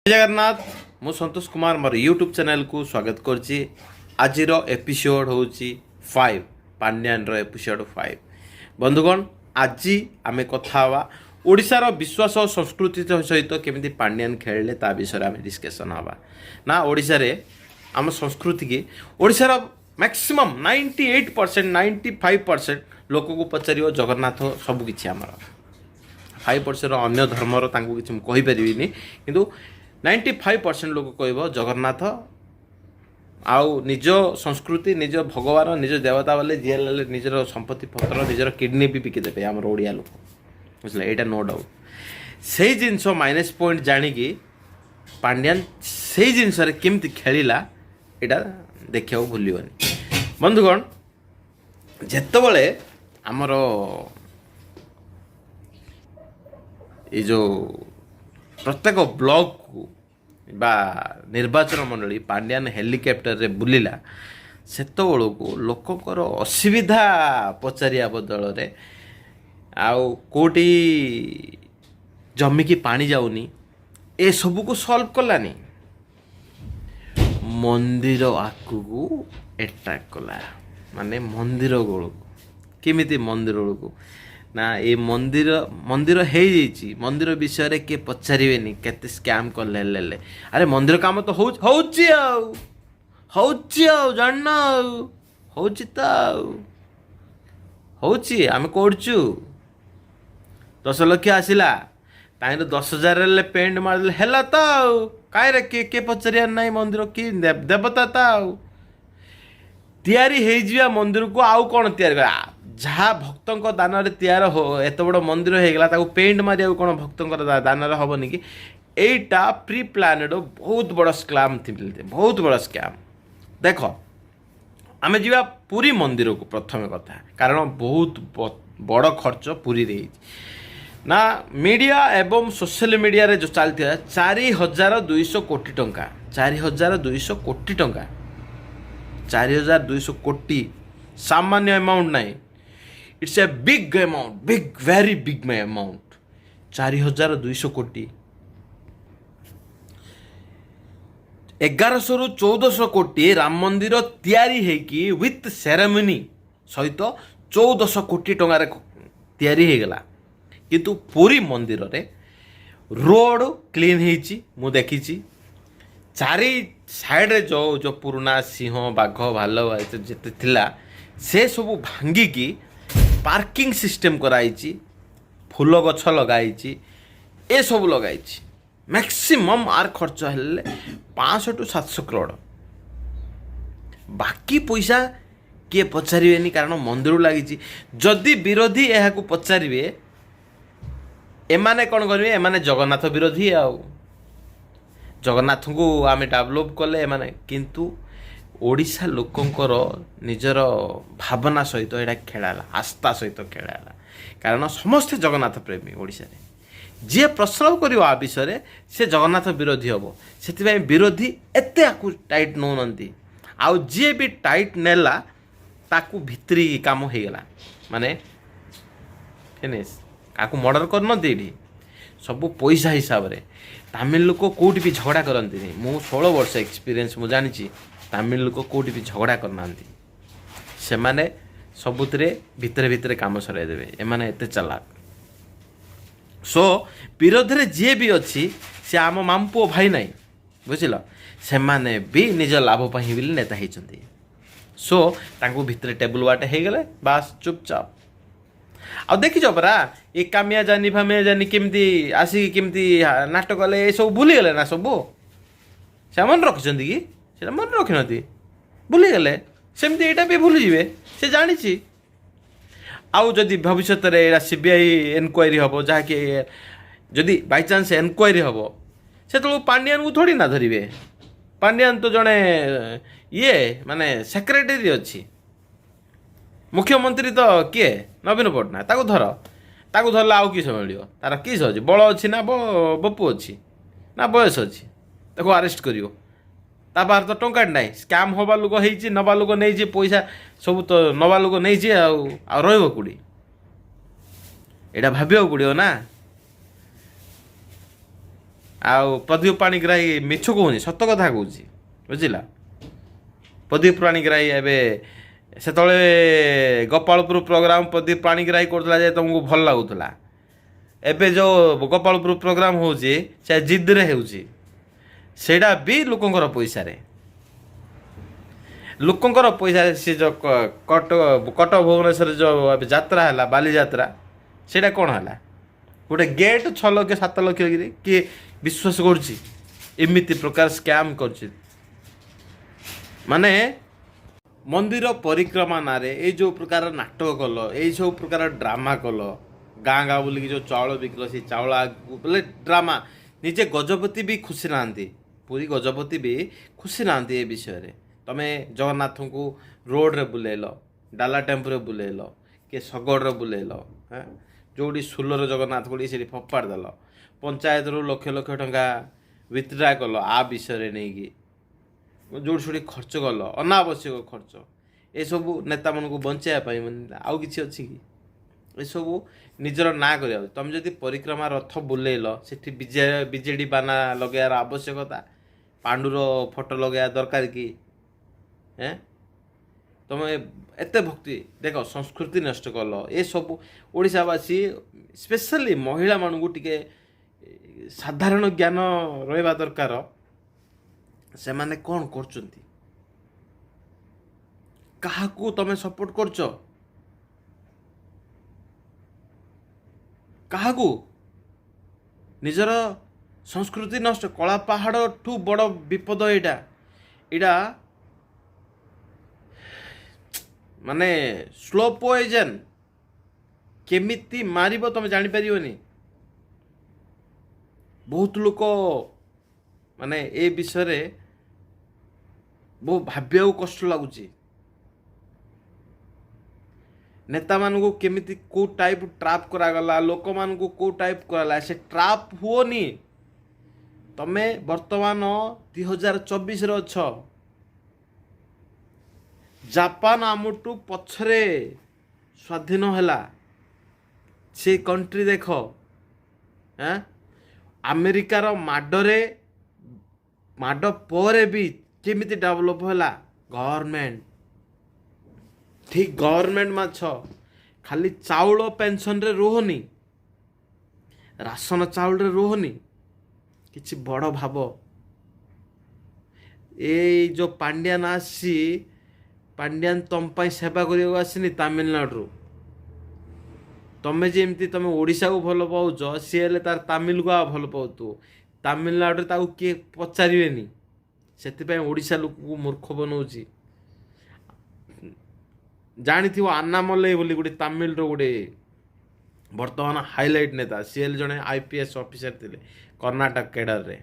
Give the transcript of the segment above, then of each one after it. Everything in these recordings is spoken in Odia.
जगन्नाथ मु संतोष कुमार मोर यूट्यूब चैनल को स्वागत करछि। आजिर एपिसोड होछि 5 पांड्यान रो एपिसोड 5। बंधुगण आज आमे कथा हवा ओडिशार विश्वास और संस्कृति सहित केमिति पांड्यान खेलले ता विषय आमे डिस्कशन हवा ना। ओडिशा रे आम संस्कृति की ओडिशार मैक्सिमम 98% 95% लोक को पचार जगन्नाथ सबकि आमर 5% अन्य धर्मर कि कहीपरि किंतु 95% लोक कह जगन्नाथ आउ निज संस्कृति निज भगवान निज देवता बोले जेल निजर संपत्ति पत्र निजर किडनी भी बिकिदेवे आम ओडिया लोक बुझे यहाँ नो डाउट से जिनस माइनस पॉइंट जाणिकी पांड्यान से जिनस केमती खेलिला यहाँ देखा भूलनि। बंधुगण जेतबले आमर ये जो प्रत्येक ब्लॉक को बा निर्वाचन मंडली पांड्यान हेलिकप्टर रे बुलिला सेतबेल को लोकंर असुविधा पचारिया बदल रे आउ कोटी जमी की पानी जाऊनी ए सब को सॉल्व कलानी मंदिर आकु को अट्रैक्ट कला माने मंदिर गोल केमिति मंदिर को ना ये मंदिर मंदिर है मंदिर विषय किए पचारे केते स्कैम कले अरे मंदिर काम तो जानना होची आम करचु 10 लाख आसला ताइर 10,000 पेंट मारले हैला तो काहे के पचारिया नहीं मंदिर कि देवता तो तैयारी हो जिया मंदिर को आउ कौन तैयारी कर जहाँ भक्तों दान तैयार हो एत बड़ मंदिर होगा पेंट मारिया कौन भक्तों दान हेनी कि एटा प्री प्लानेड बहुत बड़ स्कैम थी बहुत बड़ स्कैम। देख आम जा पुरी मंदिर को प्रथम कथा कारण बहुत बड़ खर्च पुरी रे ना मीडिया एवं सोशल मीडिया रे जो चलती 4,200 कोटी टंका 4,200 कोटी टंका 4,200 कोटी सामान्य अमाउंट नहीं it's a big amount big very big amount 4,200 कोटी 1100 रु 1400 कोटी राम मंदिर तैयारी है विथ सेरेमनी सहित 1400 कोटी टंगार तैयारी हो गला किंतु पुरी मंदिर रे रोड क्लीन होईची मु देखी चारि साइड रे जो जो पुराना सिंह बाघ भाल जिते थिला से सब भांगिकी पार्किंग सिस्टम कराई फूल गछ लगाई ए सब लगाई मैक्सिमम आर खर्च है 500 टू 700 करोड़ बाकी पैसा किए पचारे कारण मंदिर लगी जदि विरोधी यह पचारे एमाने कौन करेंगे एमाने जगन्नाथ विरोधी आउ जगन्नाथ को आम डेभलप कले एमाने किंतु ओडिशा लोकंकर निजर भावना सहित यहाँ खेलाला आस्था सहित खेलाला कारण समस्ते जगन्नाथ प्रेमी ओडिशा रे जी प्रस्ताव कर विषय से जगन्नाथ विरोधी हम से विरोधी एते आकु टाइट नौ आउ जी भी टाइट नेला ताकू भितरी काम हो गला माने फिनिश काकू मर्डर कर सब पैसा हिसाब रे तमिल लोक कौटी भी झगड़ा करती मु 16 वर्ष एक्सपीरियंस मु जानी तमिल लोक कौटी भी झगड़ा करना से माने सबुतरे भितरे भितरे काम सराई देवे एमाने एते चालाक सो विरोध रे जे भी अच्छी से आम मामपुओ भाई नहीं बुझिल से माने भी निज लाभ पाही बिल नेता होती सो तांको भितरे टेबल वाटे हो गले बास चुपचाप आ देखिछ परा ये कामिया जानी केमती आसिक केमती नाटक कले ये सब भूली गले ना सब से मन रखिछन कि से मन रखि नथि भूली गले सेमती एटा भी भूली जिवे से जानिछि आउ जदि भविष्य रे सीबीआई एनक्वायरी हम जहाँकि जदि बाय चांस एनक्वायरी हम से पांड्यान को थोड़ी ना धरिवे पांड्यान तो जड़े ये माने सेक्रेटरी अच्छी मुख्यमंत्री तो किए नवीन पट्टनायक ताकू धरला आउ किस मिल तार किस अच्छी बल अच्छी ना बपु अच्छी ना बयस अच्छी ताको अरेस्ट करियो ता बाहर तो टंका ना स्कैम हवा लोक हो नवा लोक नहीं पैसा सब तो नवा लोक नहीं रही यहाँ भाव पड़ो ना ଆଉ ପ୍ରଦୀପ ପାଣିଗ୍ରାହୀ ମିଛ କହୁନି, ସତ କଥା କହୁଛି, ବୁଝିଲା। ପ୍ରଦୀପ ପାଣିଗ୍ରାହୀ ଏବେ ସେତେବେଳେ ଗୋପାଳପୁର ପ୍ରୋଗ୍ରାମ ପ୍ରଦୀପ ପାଣିଗ୍ରାହୀ କରୁଥିଲା ଯେ ତୁମକୁ ଭଲ ଲାଗୁଥିଲା। ଏବେ ଯେଉଁ ଗୋପାଳପୁର ପ୍ରୋଗ୍ରାମ ହେଉଛି ସେ ଜିଦ୍ରେ ହେଉଛି, ସେଇଟା ବି ଲୋକଙ୍କର ପଇସାରେ, ଲୋକଙ୍କର ପଇସାରେ। ସେ ଯେଉଁ କଟକ ଭୁବନେଶ୍ୱରରେ ଯେଉଁ ଏବେ ଯାତ୍ରା ହେଲା ବାଲିଯାତ୍ରା, ସେଇଟା କ'ଣ ହେଲା? ଗୋଟେ ଗେଟ୍ 6 ଲକ୍ଷ 7 ଲକ୍ଷ କିଏ ବିଶ୍ୱାସ କରୁଛି? ଏମିତି ପ୍ରକାର ସ୍କାମ୍ କରୁଛି। ମାନେ ମନ୍ଦିର ପରିକ୍ରମା ନାଁରେ ଏଇ ଯେଉଁ ପ୍ରକାର ନାଟକ କଲ, ଏଇ ସବୁ ପ୍ରକାର ଡ୍ରାମା କଲ, ଗାଁ ଗାଁ ବୁଲିକି ଯେଉଁ ଚାଉଳ ବିକିଲ, ସେଇ ଚାଉଳ ବୋଲେ ଡ୍ରାମା। ନିଜେ ଗଜପତି ବି ଖୁସି ନାହାନ୍ତି, ପୁରୀ ଗଜପତି ବି ଖୁସି ନାହାନ୍ତି ଏ ବିଷୟରେ। ତମେ ଜଗନ୍ନାଥଙ୍କୁ ରୋଡ଼ରେ ବୁଲେଇଲ, ଡାଲା ଟେମ୍ପୁରେ ବୁଲେଇଲ, କିଏ ଶଗଡ଼ରେ ବୁଲେଇଲ, ଯେଉଁଠି ସୁଲର ଜଗନ୍ନାଥ କୋଠି ସେଠି ଫୋପାଡ଼ି ଦେଲ, ପଞ୍ଚାୟତରୁ ଲକ୍ଷ ଲକ୍ଷ ଟଙ୍କା ୱିଥଡ୍ରା କଲ ଆ ବିଷୟରେ ନେଇକି, ଯେଉଁଠି ସେଠି ଖର୍ଚ୍ଚ କଲ, ଅନାବଶ୍ୟକ ଖର୍ଚ୍ଚ। ଏସବୁ ନେତାମାନଙ୍କୁ ବଞ୍ଚାଇବା ପାଇଁ ଆଉ କିଛି ଅଛି କି? ଏସବୁ ନିଜର ନାଁ କରିବାକୁ। ତମେ ଯଦି ପରିକ୍ରମା ରଥ ବୁଲେଇଲ, ସେଠି ବିଜେଡ଼ି ବାନା ଲଗାଇବାର ଆବଶ୍ୟକତା, ପାଣ୍ଡୁର ଫଟୋ ଲଗାଇବା ଦରକାର କି? ତମେ ଏତେ ଭକ୍ତି ଦେଖ, ସଂସ୍କୃତି ନଷ୍ଟ କଲ। ଏସବୁ ଓଡ଼ିଶାବାସୀ ସ୍ପେଶାଲି ମହିଳାମାନଙ୍କୁ ଟିକେ ସାଧାରଣ ଜ୍ଞାନ ରହିବା ଦରକାର। ସେମାନେ କ'ଣ କରୁଛନ୍ତି? କାହାକୁ ତମେ ସପୋର୍ଟ କରୁଛ? କାହାକୁ? ନିଜର ସଂସ୍କୃତି ନଷ୍ଟ। କଳା ପାହାଡ଼ଠୁ ବଡ଼ ବିପଦ ଏଇଟା। ଏଇଟା ମାନେ ସ୍ଲୋ ପଏଜନ୍, କେମିତି ମାରିବ ତମେ ଜାଣିପାରିବନି। ବହୁତ ଲୋକ ମାନେ ଏ ବିଷୟରେ ବହୁ ଭାବିବାକୁ କଷ୍ଟ ଲାଗୁଛି। ନେତାମାନଙ୍କୁ କେମିତି କେଉଁ ଟାଇପ୍ ଟ୍ରାପ୍ କରାଗଲା, ଲୋକମାନଙ୍କୁ କେଉଁ ଟାଇପ୍ କରାଗଲା, ସେ ଟ୍ରାପ୍ ହୁଅନି। ତମେ ବର୍ତ୍ତମାନ 2024ରେ ଅଛ। ଜାପାନ ଆମଠୁ ପଛରେ ସ୍ୱାଧୀନ ହେଲା, ସେ କଣ୍ଟ୍ରି ଦେଖ। ଆମେରିକାର ମାଡ଼ ପରେ ବି କେମିତି ଡେଭଲପ୍ ହେଲା ଗଭର୍ଣ୍ଣମେଣ୍ଟ। ଠିକ୍ ଗଭର୍ଣ୍ଣମେଣ୍ଟ ମାଛ ଖାଲି ଚାଉଳ ପେନ୍ସନରେ ରୁହନି, ରାସନ ଚାଉଳରେ ରୁହନି, କିଛି ବଡ଼ ଭାବ। ଏଇ ଯେଉଁ ପାଣ୍ଡିଆନ ଆସିଛି, ପାଣ୍ଡିଆନ ତମ ପାଇଁ ସେବା କରିବାକୁ ଆସିନି ତାମିଲନାଡୁରୁ। ତମେ ଯେମିତି ତମେ ଓଡ଼ିଶାକୁ ଭଲ ପାଉଛ, ସିଏ ହେଲେ ତାର ତାମିଲକୁ ଆଉ ଭଲ ପାଉଥିବ। ତାମିଲନାଡୁରେ ତାକୁ କିଏ ପଚାରିବେନି, ସେଥିପାଇଁ ଓଡ଼ିଶା ଲୋକକୁ ମୂର୍ଖ ବନଉଛି। ଜାଣିଥିବ ଆନ୍ନାମଲೈ ବୋଲି ଗୋଟେ ତାମିଲର ଗୋଟେ ବର୍ତ୍ତମାନ ହାଇଲାଇଟ୍ ନେତା, ସିଏ ହେଲେ ଜଣେ IPS ଅଫିସର ଥିଲେ କର୍ଣ୍ଣାଟକ କେଡରରେ।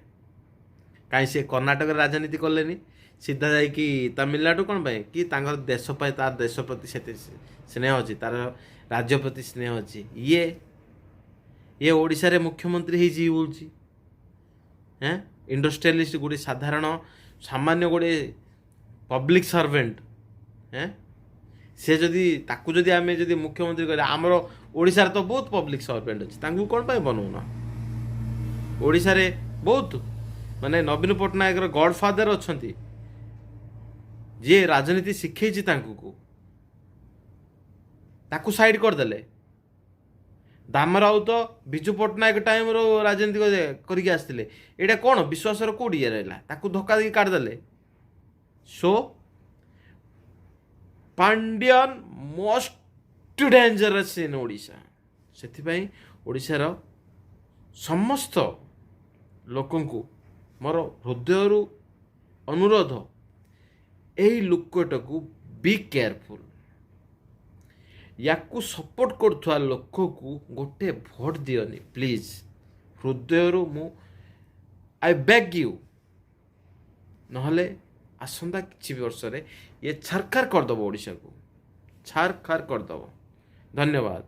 କାହିଁ ସେ କର୍ଣ୍ଣାଟକରେ ରାଜନୀତି କଲେନି, ସିଧା ଯାଇକି ତାମିଲନାଡୁ କ'ଣ ପାଇଁ? କି ତାଙ୍କର ଦେଶ ପାଇଁ, ତାର ଦେଶ ପ୍ରତି ସେତେ ସ୍ନେହ ଅଛି, ତାର ରାଜ୍ୟ ପ୍ରତି ସ୍ନେହ ଅଛି। ଇଏ ଓଡ଼ିଶାରେ ମୁଖ୍ୟମନ୍ତ୍ରୀ ହେଇଛି ବୋଲୁଛି। ଇଣ୍ଡଷ୍ଟ୍ରିଆଲିଷ୍ଟ, ଗୋଟେ ସାଧାରଣ ସାମାନ୍ୟ ଗୋଟେ ପବ୍ଲିକ ସର୍ଭେଣ୍ଟ। ସେ ଯଦି ତାକୁ ଯଦି ଆମେ ଯଦି ମୁଖ୍ୟମନ୍ତ୍ରୀ କରିବା, ଆମର ଓଡ଼ିଶାରେ ତ ବହୁତ ପବ୍ଲିକ ସର୍ଭେଣ୍ଟ ଅଛି, ତାଙ୍କୁ କ'ଣ ପାଇଁ ବନଉନ? ଓଡ଼ିଶାରେ ବହୁତ ମାନେ ନବୀନ ପଟ୍ଟନାୟକର ଗଡ଼ଫାଦର ଅଛନ୍ତି, ଯିଏ ରାଜନୀତି ଶିଖେଇଛି ତାକୁ ସାଇଡ୍ କରିଦେଲେ। ଦାମ ରାଉତ ବିଜୁ ପଟ୍ଟନାୟକ ଟାଇମରୁ ରାଜନୀତି କରିକି ଆସିଥିଲେ। ଏଇଟା କ'ଣ ବିଶ୍ୱାସର କେଉଁଠି ଇଏ ରହିଲା? ତାକୁ ଧକ୍କା ଦେଇକି କାଢ଼ିଦେଲେ। So Pandian most dangerous in Odisha. ସେଥିପାଇଁ ଓଡ଼ିଶାର ସମସ୍ତ ଲୋକଙ୍କୁ ମୋର ହୃଦୟରୁ ଅନୁରୋଧ, ଏହି ଲୋକଟାକୁ ବି କେୟାରଫୁଲ୍। ୟାକୁ ସପୋର୍ଟ କରୁଥିବା ଲୋକକୁ ଗୋଟେ ଭୋଟ ଦିଅନି ପ୍ଲିଜ୍। ହୃଦୟରୁ ମୁଁ ଆଇ ବେଗ୍ ୟୁ। ନହେଲେ ଆସନ୍ତା କିଛି ବର୍ଷରେ ଇଏ ଛାରଖାର କରିଦେବ, ଓଡ଼ିଶାକୁ ଛାରଖାର କରିଦେବ। ଧନ୍ୟବାଦ।